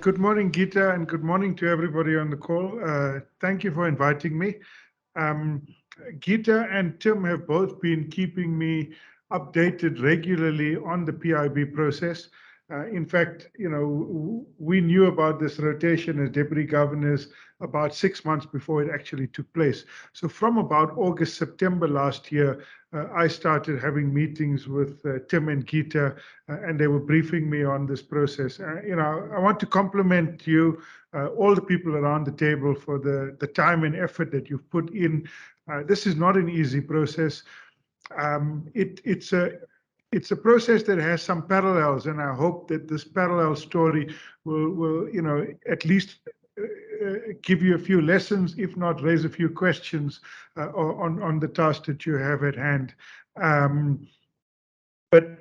Good morning, Gita, and good morning to everybody on the call. Thank you for inviting me. Gita and Tim have both been keeping me updated regularly on the PIB process. In fact, we knew about this rotation as deputy governors about 6 months before it actually took place. So from about August, September last year, I started having meetings with Tim and Gita, and they were briefing me on this process. I want to compliment you, all the people around the table, for the time and effort that you've put in. This is not an easy process. It's a process that has some parallels, and I hope that this parallel story will at least give you a few lessons, if not raise a few questions on the task that you have at hand. But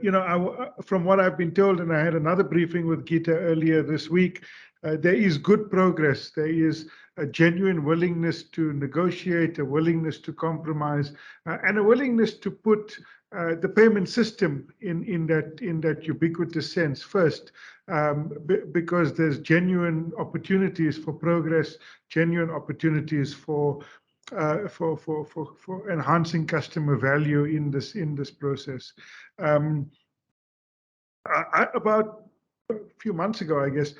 from what I've been told, and I had another briefing with Gita earlier this week, there is good progress. There is a genuine willingness to negotiate, a willingness to compromise, and a willingness to put the payment system in that ubiquitous sense first, because there's genuine opportunities for progress, genuine opportunities for enhancing customer value in this process. About a few months ago, I guess,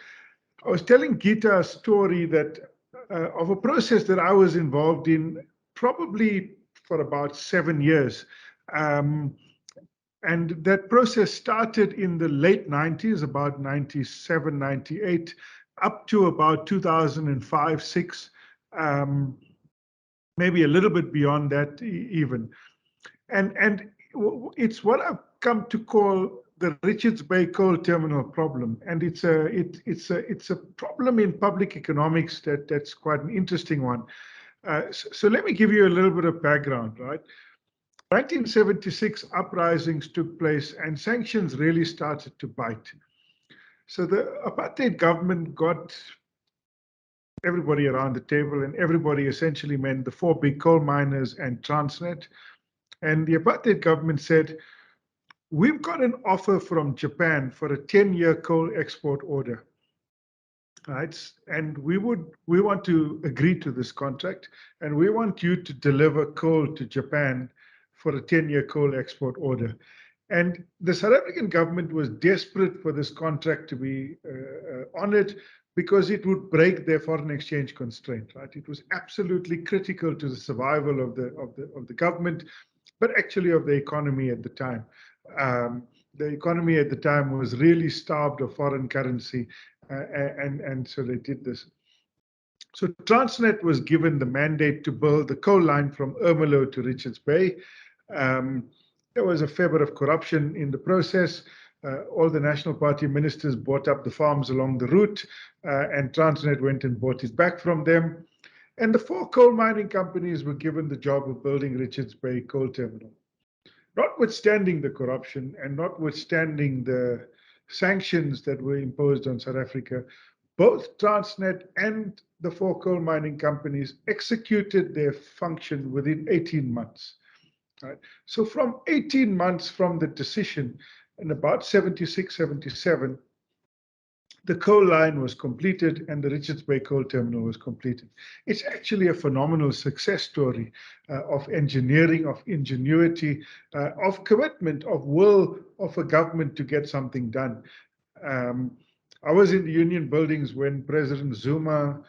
I was telling Gita a story of a process that I was involved in probably for about 7 years. And that process started in the late 90s, about 97, 98, up to about 2005, 6, maybe a little bit beyond that even. And it's what I've come to call the Richards Bay Coal Terminal problem, and it's a problem in public economics that's quite an interesting one. So let me give you a little bit of background, right? 1976 uprisings took place, and sanctions really started to bite. So the apartheid government got everybody around the table, and everybody essentially meant the 4 big coal miners and Transnet. And the apartheid government said, we've got an offer from Japan for a 10-year coal export order, right? And we want to agree to this contract, and we want you to deliver coal to Japan for a 10-year coal export order. And the South African government was desperate for this contract to be honored, because it would break their foreign exchange constraint, right? It was absolutely critical to the survival of the government, but actually of the economy at the time. The economy at the time was really starved of foreign currency, and so they did this. So Transnet was given the mandate to build the coal line from Ermelo to Richards Bay. There was a fair bit of corruption in the process. All the National Party ministers bought up the farms along the route, and Transnet went and bought it back from them. And the 4 coal mining companies were given the job of building Richards Bay Coal Terminal. Notwithstanding the corruption and notwithstanding the sanctions that were imposed on South Africa, both Transnet and the 4 coal mining companies executed their function within 18 months. Right? So from 18 months from the decision, in about 76, 77, the coal line was completed and the Richards Bay Coal Terminal was completed. It's actually a phenomenal success story of engineering, of ingenuity, of commitment, of will of a government to get something done. I was in the Union Buildings when President Zuma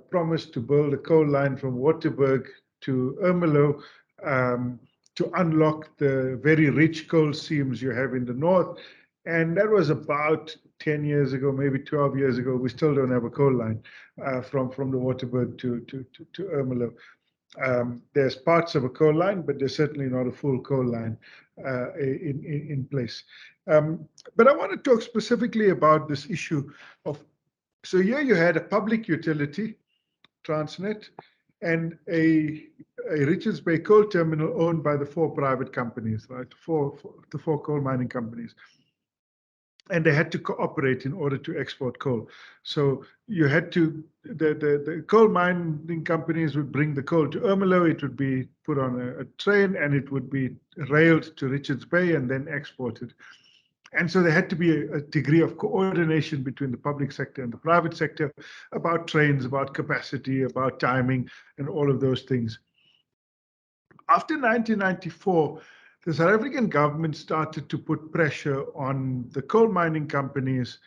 promised to build a coal line from Waterberg to Ermelo to unlock the very rich coal seams you have in the north. And that was about 10 years ago, maybe 12 years ago. We still don't have a coal line from the Waterberg to Ermelo. There's parts of a coal line, but there's certainly not a full coal line in place. But I want to talk specifically about this issue of, so here you had a public utility, Transnet, and a Richards Bay Coal Terminal owned by the four private companies, right? The four coal mining companies. And they had to cooperate in order to export coal. So you had to, the coal mining companies would bring the coal to Ermelo, it would be put on a train, and it would be railed to Richards Bay and then exported. And so there had to be a degree of coordination between the public sector and the private sector about trains, about capacity, about timing, and all of those things. After 1994, the South African government started to put pressure on the coal mining companies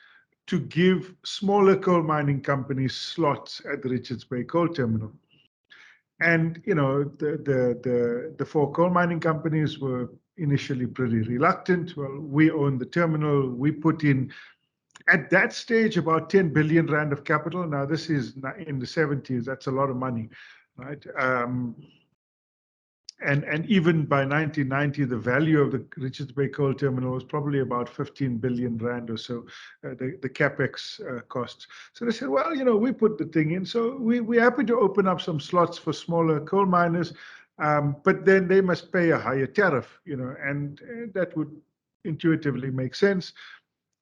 to give smaller coal mining companies slots at the Richards Bay Coal Terminal. And, you know, the four coal mining companies were initially pretty reluctant. Well, we own the terminal. We put in, at that stage, about 10 billion rand of capital. Now, this is in the 70s. That's a lot of money, right? And even by 1990, the value of the Richards Bay Coal Terminal was probably about 15 billion rand or so, the capex costs. So they said, well, you know, we put the thing in, so we're happy to open up some slots for smaller coal miners, but then they must pay a higher tariff, you know, and that would intuitively make sense.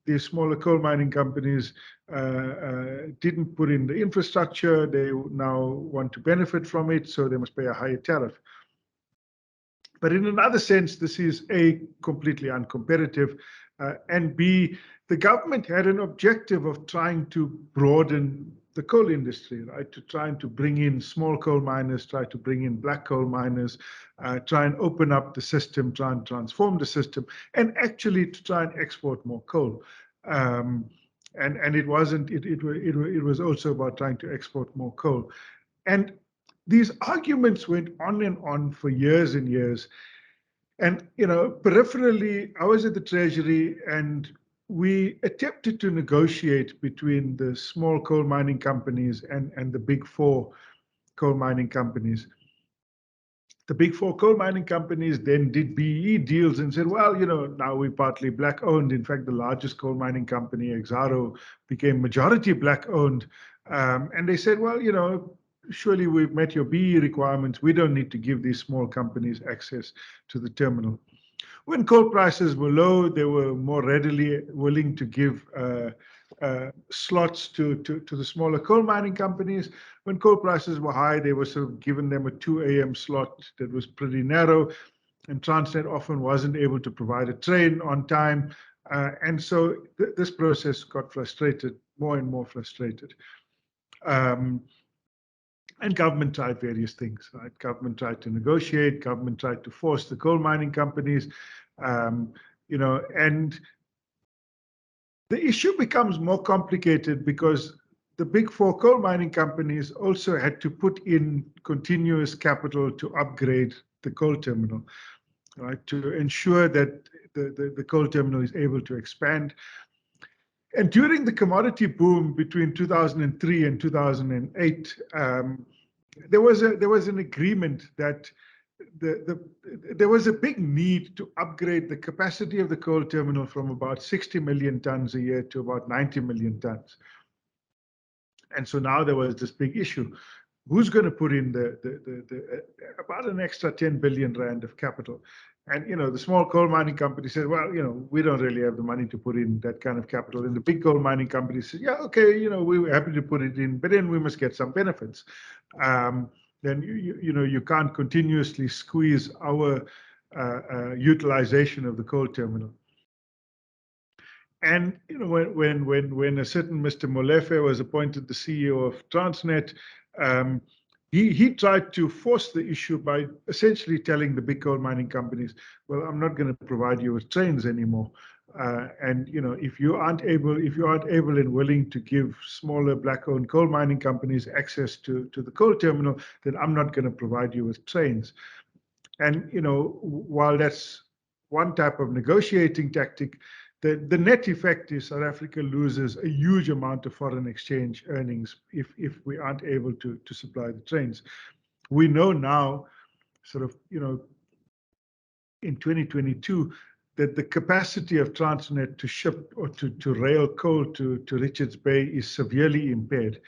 These smaller coal mining companies didn't put in the infrastructure. They now want to benefit from it, so they must pay a higher tariff. But in another sense, this is A, completely uncompetitive, and B, the government had an objective of trying to broaden the coal industry, right? To trying to bring in small coal miners, try to bring in black coal miners, try and open up the system, try and transform the system, and actually to try and export more coal. And it wasn't, it was also about trying to export more coal. And these arguments went on and on for years and years. And, you know, peripherally, I was at the Treasury and we attempted to negotiate between the small coal mining companies and the big four coal mining companies. The big four coal mining companies then did BEE deals and said, well, you know, now we're partly black owned. In fact, the largest coal mining company, Exxaro, became majority black owned. And they said, well, you know, surely we've met your BEE requirements. We don't need to give these small companies access to the terminal. When coal prices were low, they were more readily willing to give slots to the smaller coal mining companies. When coal prices were high, they were sort of given them a 2 a.m. slot that was pretty narrow, and Transnet often wasn't able to provide a train on time. And so this process got frustrated, more and more frustrated. And government tried various things, right? Government tried to negotiate, government tried to force the coal mining companies, you know, and the issue becomes more complicated because the big four coal mining companies also had to put in continuous capital to upgrade the coal terminal, right? To ensure that the coal terminal is able to expand. And during the commodity boom between 2003 and 2008, there was an agreement that there was a big need to upgrade the capacity of the coal terminal from about 60 million tons a year to about 90 million tons. And so now there was this big issue. Who's going to put in about an extra 10 billion rand of capital? And, you know, the small coal mining company said, well, you know, we don't really have the money to put in that kind of capital. And the big coal mining company said, yeah, okay, you know, we're happy to put it in, but then we must get some benefits. Then, you know, you can't continuously squeeze our utilization of the coal terminal. And when a certain Mr. Molefe was appointed the CEO of Transnet, um, he tried to force the issue by essentially telling the big coal mining companies, "Well, I'm not going to provide you with trains anymore. And if you aren't able and willing to give smaller black-owned coal mining companies access to the coal terminal, then I'm not going to provide you with trains." And while that's one type of negotiating tactic, the net effect is South Africa loses a huge amount of foreign exchange earnings if we aren't able to supply the trains. We know now, sort of, in 2022, that the capacity of Transnet to ship or to rail coal to Richards Bay is severely impaired.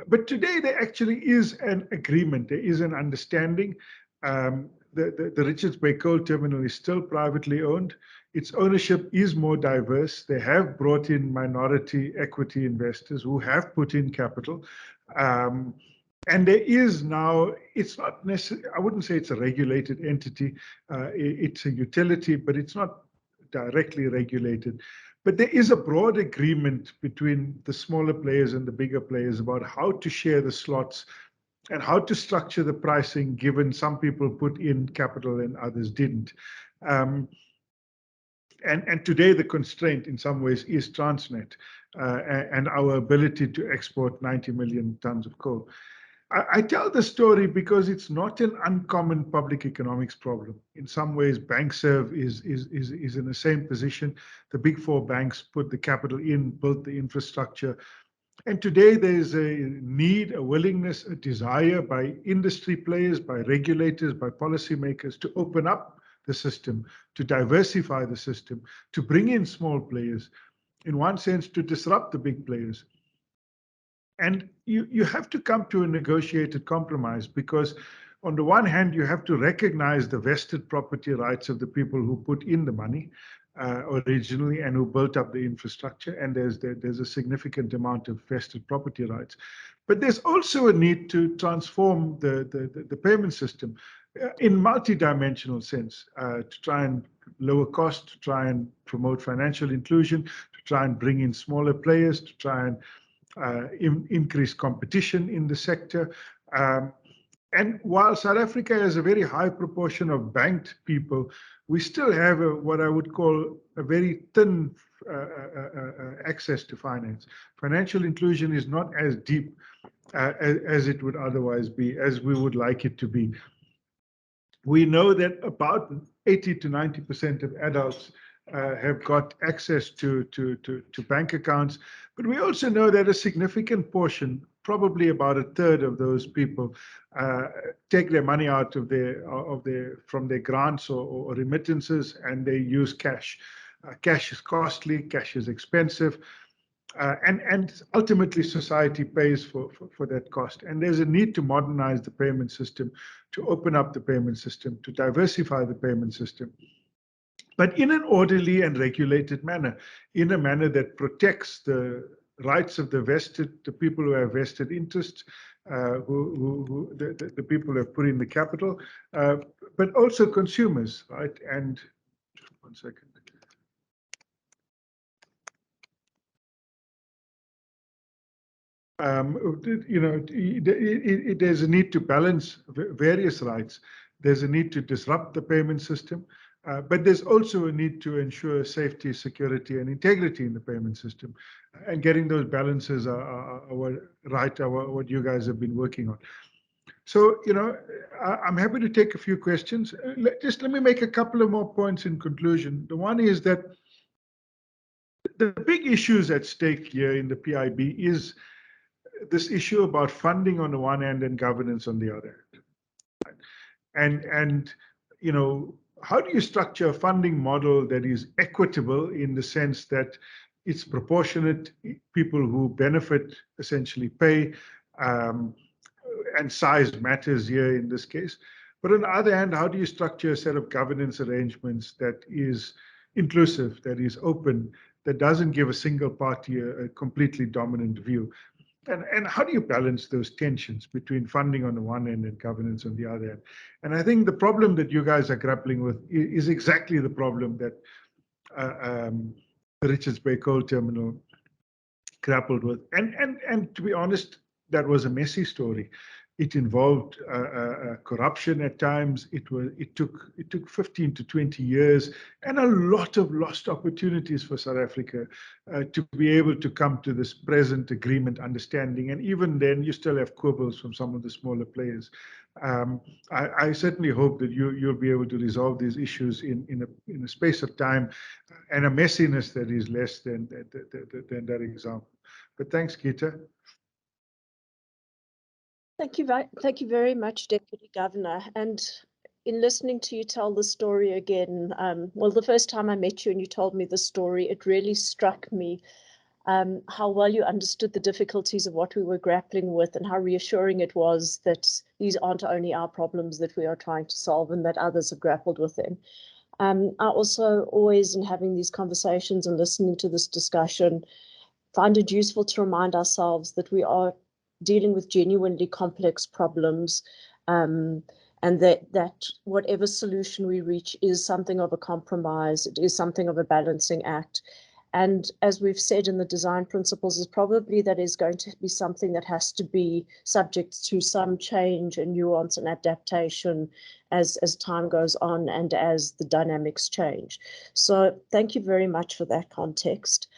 But today there actually is an agreement, there is an understanding. The Richards Bay Coal Terminal is still privately owned. Its ownership is more diverse. They have brought in minority equity investors who have put in capital. And there is now, it's not necessarily, I wouldn't say it's a regulated entity. It's a utility, but it's not directly regulated. But there is a broad agreement between the smaller players and the bigger players about how to share the slots and how to structure the pricing, given some people put in capital and others didn't. And today the constraint in some ways is Transnet and our ability to export 90 million tons of coal. I tell the story because it's not an uncommon public economics problem. In some ways, BankServe is in the same position. The big four banks put the capital in, built the infrastructure. And today there's a need, a willingness, a desire by industry players, by regulators, by policymakers to open up the system, to diversify the system, to bring in small players, in one sense, to disrupt the big players. And you have to come to a negotiated compromise because on the one hand, you have to recognize the vested property rights of the people who put in the money originally and who built up the infrastructure. And there's a significant amount of vested property rights. But there's also a need to transform the payment system in multidimensional sense to try and lower cost, to try and promote financial inclusion, to try and bring in smaller players, to try and increase competition in the sector. And while South Africa has a very high proportion of banked people, we still have what I would call a very thin access to finance. Financial inclusion is not as deep as it would otherwise be, as we would like it to be. We know that about 80 to 90% of adults have got access to bank accounts, but we also know that a significant portion, probably about a third of those people, take their money out of from their grants or remittances, and they use cash. Cash is costly, cash is expensive. And ultimately, society pays for that cost. And there's a need to modernize the payment system, to open up the payment system, to diversify the payment system, but in an orderly and regulated manner, in a manner that protects the rights of the people who have vested interests, the people who have put in the capital, but also consumers, right? And just one second. There's a need to balance various rights. There's a need to disrupt the payment system, but there's also a need to ensure safety, security, and integrity in the payment system. And getting those balances are what you guys have been working on. So, I'm happy to take a few questions. Let me make a couple of more points in conclusion. The one is that the big issues at stake here in the PIB is this issue about funding on the one hand and governance on the other. And how do you structure a funding model that is equitable in the sense that it's proportionate, people who benefit essentially pay, and size matters here in this case. But on the other hand, how do you structure a set of governance arrangements that is inclusive, that is open, that doesn't give a single party a completely dominant view? And how do you balance those tensions between funding on the one end and governance on the other end? And I think the problem that you guys are grappling with is exactly the problem that the Richards Bay Coal Terminal grappled with. And to be honest, that was a messy story. It involved corruption at times. It took 15 to 20 years and a lot of lost opportunities for South Africa to be able to come to this present agreement, understanding. And even then, you still have quibbles from some of the smaller players. I certainly hope that you'll be able to resolve these issues in a space of time and a messiness that is less than that example. But thanks, Gita. Thank you very much, Deputy Governor. And in listening to you tell the story again, well, the first time I met you and you told me the story, it really struck me how well you understood the difficulties of what we were grappling with and how reassuring it was that these aren't only our problems that we are trying to solve and that others have grappled with them. I also always, in having these conversations and listening to this discussion, find it useful to remind ourselves that we are dealing with genuinely complex problems, and that whatever solution we reach is something of a compromise, it is something of a balancing act. And as we've said in the design principles, is probably that is going to be something that has to be subject to some change and nuance and adaptation as time goes on and as the dynamics change. So thank you very much for that context.